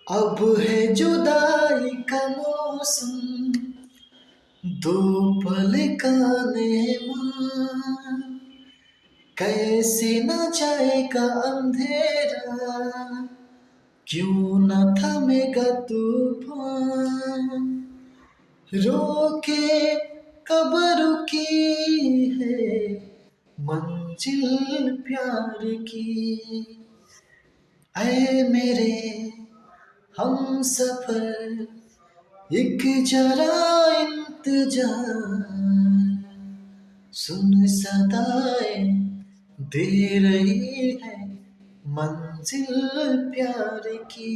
अब है जुदाई का मौसम, दो पल का मेहमान, कैसे न जाएगा अंधेरा, क्यों न थमेगा तूफान। रोके कब रुकी है मंजिल प्यार की, ऐ मेरे हम सफर एक जरा इंतजार, सुन सदाएं दे रही है मंजिल प्यार की।